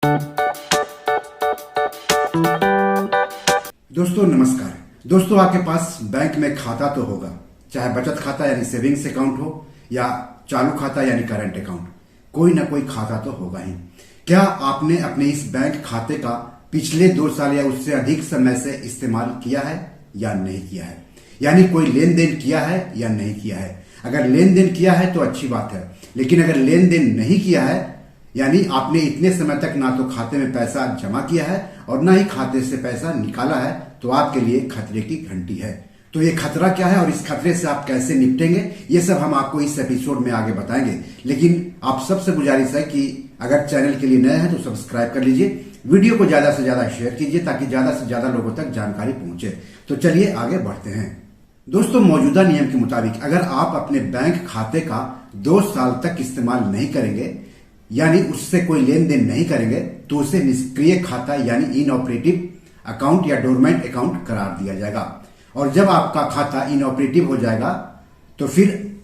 दोस्तों नमस्कार। दोस्तों आपके पास बैंक में खाता तो होगा, चाहे बचत खाता यानी सेविंग्स अकाउंट हो या चालू खाता यानी करंट अकाउंट, कोई ना कोई खाता तो होगा ही। क्या आपने अपने इस बैंक खाते का पिछले 2 साल या उससे अधिक समय से इस्तेमाल किया है या नहीं किया है, यानी कोई लेन देन किया है या नहीं किया है? अगर लेन देन किया है तो अच्छी बात है, लेकिन अगर लेन देन नहीं किया है यानी आपने इतने समय तक ना तो खाते में पैसा जमा किया है और ना ही खाते से पैसा निकाला है, तो आपके लिए खतरे की घंटी है। तो ये खतरा क्या है और इस खतरे से आप कैसे निपटेंगे, ये सब हम आपको इस एपिसोड में आगे बताएंगे। लेकिन आप सबसे गुजारिश है कि अगर चैनल के लिए नए हैं तो सब्सक्राइब कर लीजिए, वीडियो को ज्यादा से ज्यादा शेयर कीजिए ताकि ज्यादा से ज्यादा लोगों तक जानकारी पहुंचे। तो चलिए आगे बढ़ते हैं। दोस्तों मौजूदा नियम के मुताबिक अगर आप अपने बैंक खाते का 2 साल तक इस्तेमाल नहीं करेंगे यानी उससे कोई लेन देन नहीं करेंगे तो उसे निष्क्रिय खाता यानी इनऑपरेटिव अकाउंट या डोरमेंट अकाउंट करार दिया जाएगा। और जब आपका खाता इनऑपरेटिव हो जाएगा तो फिर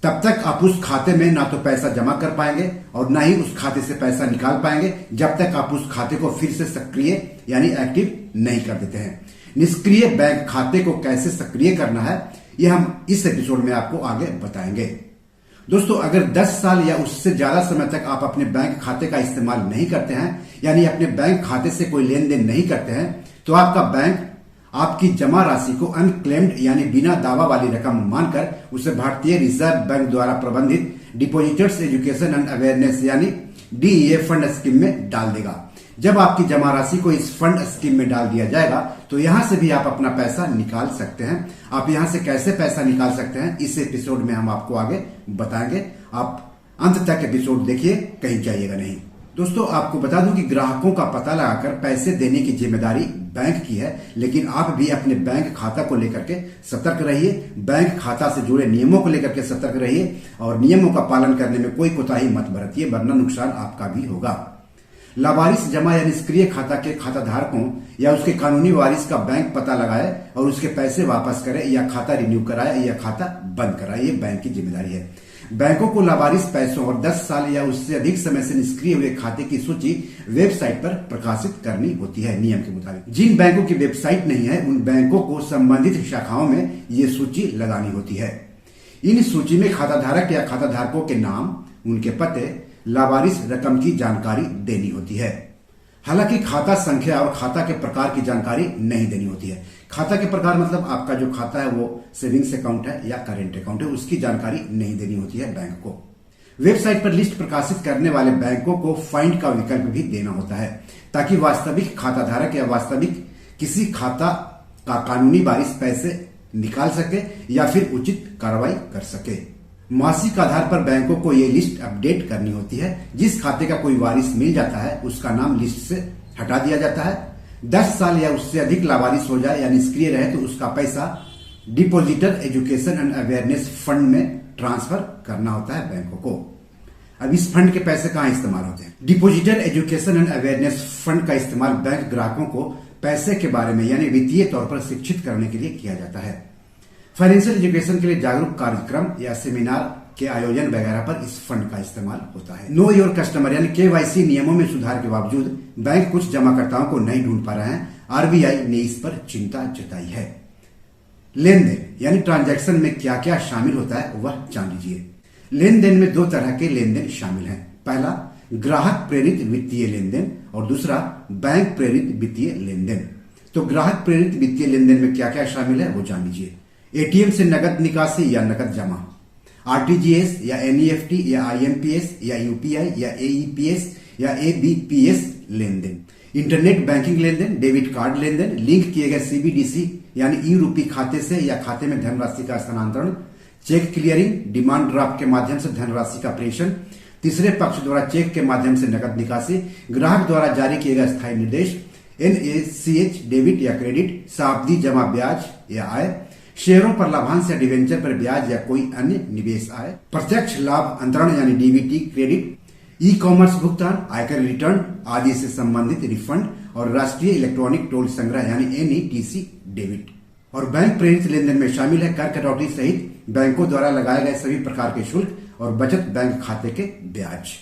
तब तक आप उस खाते में ना तो पैसा जमा कर पाएंगे और ना ही उस खाते से पैसा निकाल पाएंगे जब तक आप उस खाते को फिर से सक्रिय यानी एक्टिव नहीं कर देते हैं। निष्क्रिय बैंक खाते को कैसे सक्रिय करना है ये हम इस एपिसोड में आपको आगे बताएंगे। दोस्तों अगर 10 साल या उससे ज्यादा समय तक आप अपने बैंक खाते का इस्तेमाल नहीं करते हैं यानी अपने बैंक खाते से कोई लेन देन नहीं करते हैं तो आपका बैंक आपकी जमा राशि को अनक्लेम्ड यानी बिना दावा वाली रकम मानकर उसे भारतीय रिजर्व बैंक द्वारा प्रबंधित डिपॉजिटर्स एजुकेशन एंड अवेयरनेस यानी डीईए फंड स्कीम में डाल देगा। जब आपकी जमा राशि को इस फंड स्कीम में डाल दिया जाएगा तो यहां से भी आप अपना पैसा निकाल सकते हैं। आप यहां से कैसे पैसा निकाल सकते हैं इस एपिसोड में हम आपको आगे बताएंगे। आप अंत तक एपिसोड देखिए, कहीं जाइएगा नहीं। दोस्तों आपको बता दूं कि ग्राहकों का पता लगाकर पैसे देने की जिम्मेदारी बैंक की है, लेकिन आप भी अपने बैंक खाता को लेकर के सतर्क रहिए। बैंक खाता से जुड़े नियमों को लेकर के सतर्क रहिए और नियमों का पालन करने में कोई कोताही मत बरतिए, वरना नुकसान आपका भी होगा। लावारिस जमा या निष्क्रिय खाता के खाता धारकों या उसके कानूनी वारिस का बैंक पता लगाए और उसके पैसे वापस करे या खाता रिन्यू कराए या खाता बंद कराए, ये बैंक की जिम्मेदारी है। बैंकों को लावारिस पैसों और 10 साल या उससे अधिक समय से निष्क्रिय हुए खाते की सूची वेबसाइट पर प्रकाशित करनी होती है नियम के मुताबिक। जिन बैंकों की वेबसाइट नहीं है उन बैंकों को संबंधित शाखाओं में ये सूची लगानी होती है। इन सूची में खाता धारक या खाता धारकों के नाम, उनके पते, लावारिस रकम की जानकारी देनी होती है। हालांकि खाता संख्या और खाता के प्रकार की जानकारी नहीं देनी होती है। खाता के प्रकार मतलब आपका जो खाता है वो सेविंग्स अकाउंट है या करेंट अकाउंट है, उसकी जानकारी नहीं देनी होती है बैंक को। वेबसाइट पर लिस्ट प्रकाशित करने वाले बैंकों को फाइंड का विकल्प भी देना होता है ताकि वास्तविक खाता धारक या वास्तविक किसी खाता का कानूनी वारिस पैसे निकाल सके या फिर उचित कार्रवाई कर सके। मासिक आधार पर बैंकों को ये लिस्ट अपडेट करनी होती है। जिस खाते का कोई वारिस मिल जाता है उसका नाम लिस्ट से हटा दिया जाता है। 10 साल या उससे अधिक लावारिस हो जाए या निष्क्रिय रहे तो उसका पैसा depositor education and awareness fund में ट्रांसफर करना होता है बैंकों को। अब इस फंड के पैसे कहाँ इस्तेमाल होते हैं? Depositor education and awareness fund का इस्तेमाल बैंक ग्राहकों को पैसे के बारे में यानी वित्तीय तौर पर शिक्षित करने के लिए किया जाता है। फाइनेंशियल एजुकेशन के लिए जागरूक कार्यक्रम या सेमिनार के आयोजन वगैरह पर इस फंड का इस्तेमाल होता है। नो योर कस्टमर यानी केवाईसी नियमों में सुधार के बावजूद बैंक कुछ जमाकर्ताओं को नहीं ढूंढ पा रहे हैं। आरबीआई ने इस पर चिंता जताई है। लेन देन यानी ट्रांजैक्शन में क्या क्या शामिल होता है वह जान लीजिए। लेन देन में 2 तरह के लेन देन शामिल हैं। पहला ग्राहक प्रेरित वित्तीय लेन देन और दूसरा बैंक प्रेरित वित्तीय लेन देन। तो ग्राहक प्रेरित वित्तीय लेन देन में क्या क्या शामिल है वो जान लीजिए। एटीएम से नकद निकासी या नकद जमा, आरटीजीएस या एनईएफटी या आईएमपीएस या यूपीआई या एईपीएस या एबीपीएस लेन देन, इंटरनेट बैंकिंग लेन देन, डेबिट कार्ड लेन देन, लिंक किए गए सीबीडीसी यानी ई रूपी खाते से या खाते में धनराशि का स्थानांतरण, चेक क्लियरिंग, डिमांड ड्राफ्ट के माध्यम से धनराशि का प्रेषण, तीसरे पक्ष द्वारा चेक के माध्यम से नकद निकासी, ग्राहक द्वारा जारी किए गए स्थायी निर्देश, एनएसीएच डेबिट या क्रेडिट, सावधि जमा ब्याज या आय, शेयरों पर लाभांश या डिवेंचर पर ब्याज या कोई अन्य निवेश आय, प्रत्यक्ष लाभ अंतरण यानी डीबीटी क्रेडिट, ई कॉमर्स भुगतान, आयकर रिटर्न आदि से संबंधित रिफंड और राष्ट्रीय इलेक्ट्रॉनिक टोल संग्रह यानी एनईटीसी डेबिट। और बैंक प्रेरित लेन देन में शामिल है कर कटौती सहित बैंकों द्वारा लगाए गए सभी प्रकार के शुल्क और बचत बैंक खाते के ब्याज।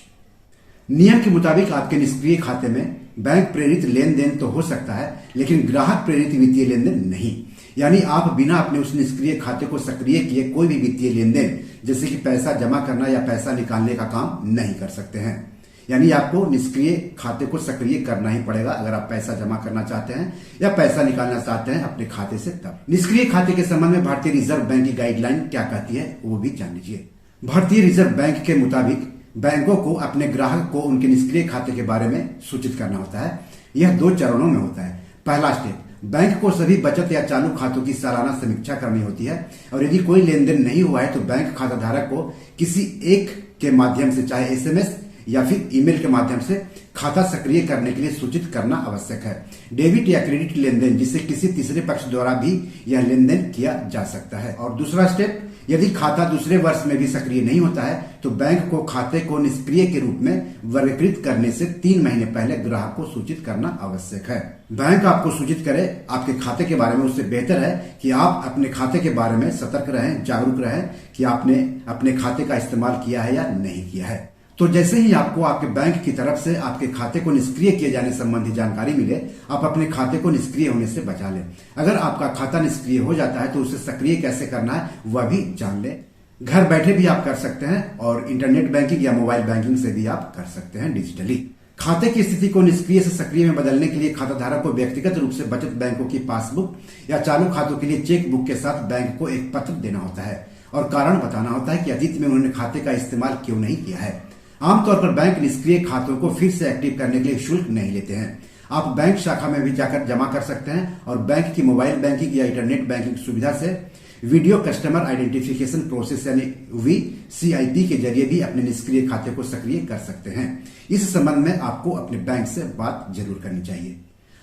नियम के मुताबिक आपके निष्क्रिय खाते में बैंक प्रेरित लेन देन तो हो सकता है, लेकिन ग्राहक प्रेरित वित्तीय लेन देन नहीं। यानी आप बिना अपने उस निष्क्रिय खाते को सक्रिय किए कोई भी वित्तीय लेन देन जैसे कि पैसा जमा करना या पैसा निकालने का काम नहीं कर सकते हैं। यानी आपको निष्क्रिय खाते को सक्रिय करना ही पड़ेगा अगर आप पैसा जमा करना चाहते हैं या पैसा निकालना चाहते हैं अपने खाते से। तब निष्क्रिय खाते के संबंध में भारतीय रिजर्व बैंक की गाइडलाइन क्या कहती है वो भी जान लीजिए। भारतीय रिजर्व बैंक के मुताबिक बैंकों को अपने ग्राहक को उनके निष्क्रिय खाते के बारे में सूचित करना होता है। यह 2 चरणों में होता है। पहला स्टेप, बैंक को सभी बचत या चालू खातों की सालाना समीक्षा करनी होती है और यदि कोई लेन देन नहीं हुआ है तो बैंक खाता धारक को किसी एक के माध्यम से, चाहे एसएमएस या फिर ईमेल के माध्यम से खाता सक्रिय करने के लिए सूचित करना आवश्यक है। डेबिट या क्रेडिट लेन देन जिससे किसी तीसरे पक्ष द्वारा भी यह लेन देन किया जा सकता है। और दूसरा स्टेप, यदि खाता दूसरे वर्ष में भी सक्रिय नहीं होता है तो बैंक को खाते को निष्क्रिय के रूप में वर्गीकृत करने से 3 महीने पहले ग्राहक को सूचित करना आवश्यक है। बैंक आपको सूचित करे आपके खाते के बारे में, उससे बेहतर है कि आप अपने खाते के बारे में सतर्क रहें, जागरूक रहें कि आपने अपने खाते का इस्तेमाल किया है या नहीं किया है। तो जैसे ही आपको आपके बैंक की तरफ से आपके खाते को निष्क्रिय किए जाने संबंधी जानकारी मिले, आप अपने खाते को निष्क्रिय होने से बचा लें। अगर आपका खाता निष्क्रिय हो जाता है तो उसे सक्रिय कैसे करना है वह भी जान लें। घर बैठे भी आप कर सकते हैं और इंटरनेट बैंकिंग या मोबाइल बैंकिंग से भी आप कर सकते हैं डिजिटली। खाते की स्थिति को निष्क्रिय से सक्रिय में बदलने के लिए खाता धारक को व्यक्तिगत रूप से बचत बैंकों की पासबुक या चालू खातों के लिए चेक बुक के साथ बैंक को एक पत्र देना होता है और कारण बताना होता है कि अतीत में उन्होंने खाते का इस्तेमाल क्यों नहीं किया है। आमतौर पर बैंक निष्क्रिय खातों को फिर से एक्टिव करने के लिए शुल्क नहीं लेते हैं। आप बैंक शाखा में भी जाकर जमा कर सकते हैं और बैंक की मोबाइल बैंकिंग या इंटरनेट बैंकिंग सुविधा से वीडियो कस्टमर आइडेंटिफिकेशन प्रोसेस यानी VCIP के जरिए भी अपने निष्क्रिय खाते को सक्रिय कर सकते हैं। इस संबंध में आपको अपने बैंक से बात जरूर करनी चाहिए।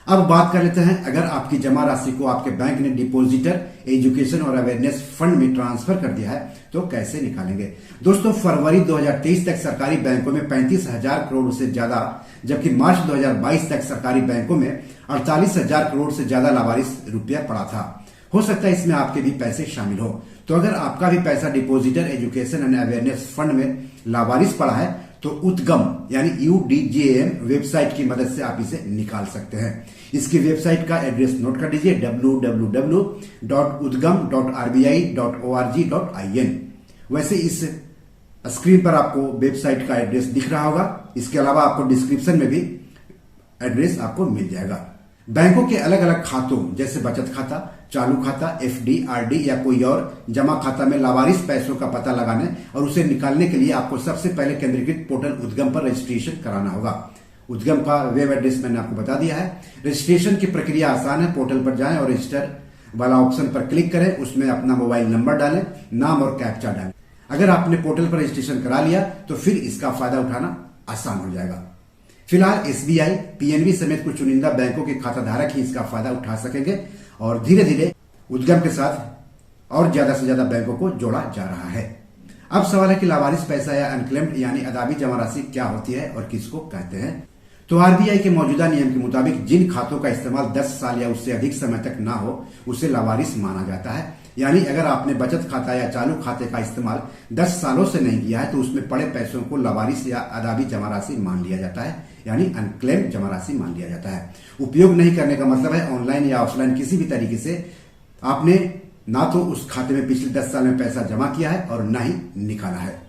अब बात कर लेते हैं, अगर आपकी जमा राशि को आपके बैंक ने डिपॉजिटर एजुकेशन और अवेयरनेस फंड में ट्रांसफर कर दिया है तो कैसे निकालेंगे। दोस्तों, फरवरी 2023 तक सरकारी बैंकों में 35,000 करोड़ से ज्यादा, जबकि मार्च 2022 तक सरकारी बैंकों में 48,000 करोड़ से ज्यादा लावारिस रुपया पड़ा था। हो सकता है इसमें आपके भी पैसे शामिल हो। तो अगर आपका भी पैसा depositor education and awareness fund में लावारिस पड़ा है तो उद्गम यानी UDGM वेबसाइट की मदद से आप इसे निकाल सकते हैं। इसकी वेबसाइट का एड्रेस नोट कर लीजिए, www.udgam.rbi.org.in। वैसे इस स्क्रीन पर आपको वेबसाइट का एड्रेस दिख रहा होगा। इसके अलावा आपको डिस्क्रिप्शन में भी एड्रेस आपको मिल जाएगा। बैंकों के अलग अलग खातों जैसे बचत खाता, चालू खाता, FD, RD या कोई और जमा खाता में लावारिस पैसों का पता लगाने और उसे निकालने के लिए आपको सबसे पहले केंद्रीकृत पोर्टल उद्गम पर रजिस्ट्रेशन कराना होगा। उद्गम का वेब एड्रेस मैंने आपको बता दिया है। रजिस्ट्रेशन की प्रक्रिया आसान है। पोर्टल पर जाएं और रजिस्टर वाला ऑप्शन पर क्लिक करें। उसमें अपना मोबाइल नंबर डालें, नाम और कैप्चा डालें। अगर आपने पोर्टल पर रजिस्ट्रेशन करा लिया तो फिर इसका फायदा उठाना आसान हो जाएगा। फिलहाल SBI, PNB समेत कुछ चुनिंदा बैंकों के खाता धारक ही इसका फायदा उठा सकेंगे और धीरे धीरे उद्गम के साथ और ज्यादा से ज्यादा बैंकों को जोड़ा जा रहा है। अब सवाल है कि लावारिस पैसा या अनक्लेम्ड यानी अदाबी जमा राशि क्या होती है और किसको कहते हैं। तो RBI के मौजूदा नियम के मुताबिक जिन खातों का इस्तेमाल 10 साल या उससे अधिक समय तक ना हो उसे लावारिस माना जाता है। यानी अगर आपने बचत खाता या चालू खाते का इस्तेमाल 10 सालों से नहीं किया है तो उसमें पड़े पैसों को लावारिस या अदाबी जमा राशि मान लिया जाता है, यानी अनक्लेम्ड जमा राशि मान लिया जाता है। उपयोग नहीं करने का मतलब है ऑनलाइन या ऑफलाइन किसी भी तरीके से आपने ना तो उस खाते में पिछले 10 साल में पैसा जमा किया है और ना ही निकाला है।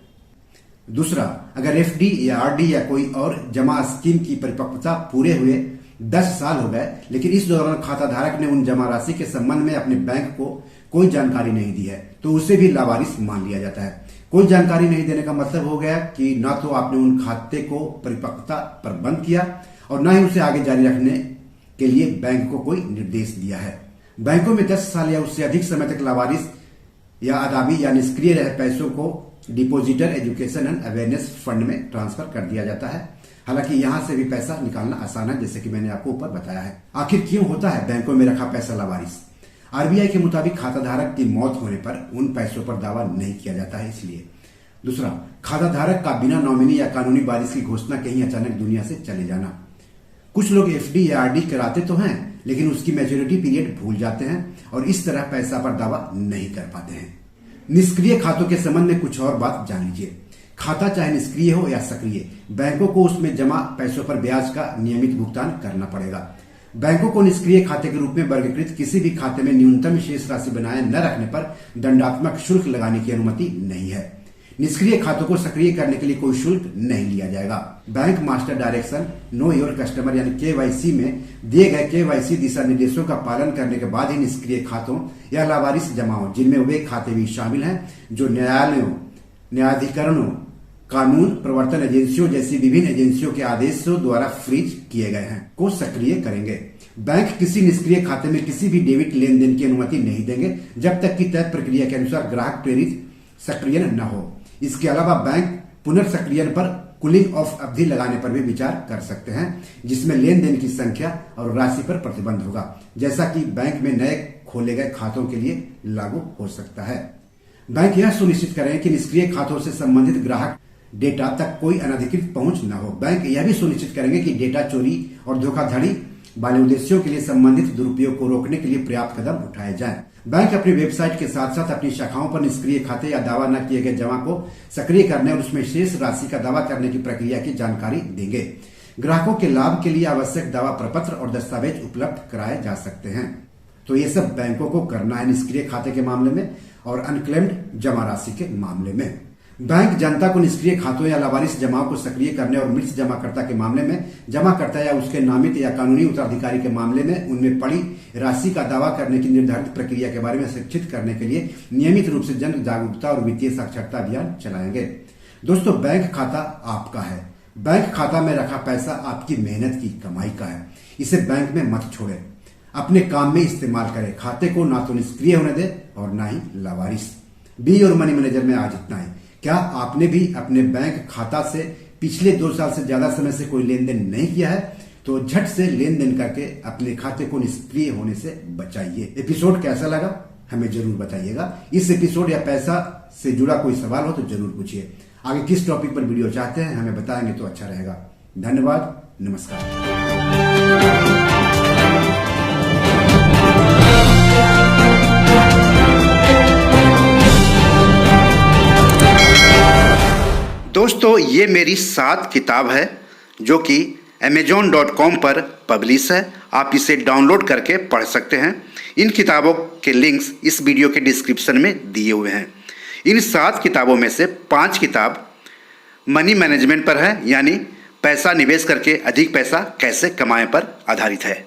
दूसरा, अगर FD या RD या कोई और जमा स्कीम की परिपक्वता पूरे हुए 10 साल हो गए लेकिन इस दौरान खाता धारक ने उन जमा राशि के संबंध में अपने बैंक को कोई जानकारी नहीं दी है तो उसे भी लावारिस मान लिया जाता है। कोई जानकारी नहीं देने का मतलब हो गया कि ना तो आपने उन खाते को परिपक्वता पर बंद किया और ना ही उसे आगे जारी रखने के लिए बैंक को कोई निर्देश दिया है। बैंकों में 10 साल या उससे अधिक समय तक लावारिस या अदाबी या निष्क्रिय रहे पैसों को depositor education and awareness fund में ट्रांसफर कर दिया जाता है। हालांकि यहां से भी पैसा निकालना आसान है, जैसे कि मैंने आपको ऊपर बताया है। आखिर क्यों होता है बैंकों में रखा पैसा लावारिस। RBI के मुताबिक खाता धारक की मौत होने पर उन पैसों पर दावा नहीं किया जाता है, इसलिए। दूसरा, खाता धारक का बिना नॉमिनी या कानूनी वारिस की घोषणा कहीं अचानक दुनिया से चले जाना। कुछ लोग FD या RD कराते तो हैं लेकिन उसकी मैच्योरिटी पीरियड भूल जाते हैं और इस तरह पैसा पर दावा नहीं कर पाते हैं। निष्क्रिय खातों के संबंध में कुछ और बात जान लीजिए। खाता चाहे निष्क्रिय हो या सक्रिय, बैंकों को उसमें जमा पैसों पर ब्याज का नियमित भुगतान करना पड़ेगा। बैंकों को निष्क्रिय खाते के रूप में वर्गीकृत किसी भी खाते में न्यूनतम शेष राशि बनाए न रखने पर दंडात्मक शुल्क लगाने की अनुमति नहीं है। निष्क्रिय खातों को सक्रिय करने के लिए कोई शुल्क नहीं लिया जाएगा। Bank master direction know your customer यानी केवाईसी में दिए गए केवाईसी दिशा निर्देशों का पालन करने के बाद ही निष्क्रिय खातों या लावारिस जमाओं, जिनमें वे खाते भी शामिल हैं जो न्यायालयों, न्यायाधिकरणों, कानून प्रवर्तन एजेंसियों जैसी विभिन्न एजेंसियों के आदेशों द्वारा फ्रीज किए गए हैं, को सक्रिय करेंगे। बैंक किसी निष्क्रिय खाते में किसी भी डेबिट लेन देन की अनुमति नहीं देंगे जब तक कि तय प्रक्रिया के अनुसार ग्राहक प्रेरित सक्रियण न हो। इसके अलावा बैंक पुनर्सक्रियण पर कूलिंग ऑफ अवधि लगाने पर भी विचार कर सकते हैं, जिसमें लेन देन की संख्या और राशि पर प्रतिबंध होगा, जैसा कि बैंक में नए खोले गए खातों के लिए लागू हो सकता है। बैंक यह सुनिश्चित करें कि निष्क्रिय खातों से संबंधित ग्राहक डेटा तक कोई अनधिकृत पहुंच न हो। बैंक यह भी सुनिश्चित करेंगे कि डेटा चोरी और धोखाधड़ी वाले उद्देश्यों के लिए संबंधित दुरुपयोग को रोकने के लिए पर्याप्त कदम उठाए जाएं। बैंक अपनी वेबसाइट के साथ साथ अपनी शाखाओं पर निष्क्रिय खाते या दावा न किए गए जमा को सक्रिय करने और उसमें शेष राशि का दावा करने की प्रक्रिया की जानकारी देंगे। ग्राहकों के लाभ के लिए आवश्यक दावा प्रपत्र और दस्तावेज उपलब्ध कराए जा सकते हैं। तो ये सब बैंकों को करना है निष्क्रिय खाते के मामले में और अनक्लेम्ड जमा राशि के मामले में। बैंक जनता को निष्क्रिय खातों या लावारिस जमाओं को सक्रिय करने और मृत जमाकर्ता के मामले में, जमाकर्ता या उसके नामित या कानूनी उत्तराधिकारी के मामले में उनमें पड़ी राशि का दावा करने की निर्धारित प्रक्रिया के बारे में शिक्षित करने के लिए नियमित रूप से जन जागरूकता और वित्तीय साक्षरता अभियान चलाएंगे। दोस्तों, बैंक खाता आपका है। बैंक खाता में रखा पैसा आपकी मेहनत की कमाई का है। इसे बैंक में मत छोड़े, अपने काम में इस्तेमाल करें। खाते को ना तो निष्क्रिय होने दे और ना ही लावारिस। बी और मनी मैनेजर में आज इतना है। क्या आपने भी अपने बैंक खाता से पिछले 2 साल से ज्यादा समय से कोई लेन देन नहीं किया है? तो झट से लेन देन करके अपने खाते को निष्क्रिय होने से बचाइए। एपिसोड कैसा लगा हमें जरूर बताइएगा। इस एपिसोड या पैसा से जुड़ा कोई सवाल हो तो जरूर पूछिए। आगे किस टॉपिक पर वीडियो चाहते हैं हमें बताएंगे तो अच्छा रहेगा। धन्यवाद, नमस्कार। दोस्तों, ये मेरी 7 किताब है जो कि amazon.com पर पब्लिश है। आप इसे डाउनलोड करके पढ़ सकते हैं। इन किताबों के लिंक्स इस वीडियो के डिस्क्रिप्शन में दिए हुए हैं। इन 7 किताबों में से 5 किताब मनी मैनेजमेंट पर है, यानी पैसा निवेश करके अधिक पैसा कैसे कमाएं पर आधारित है।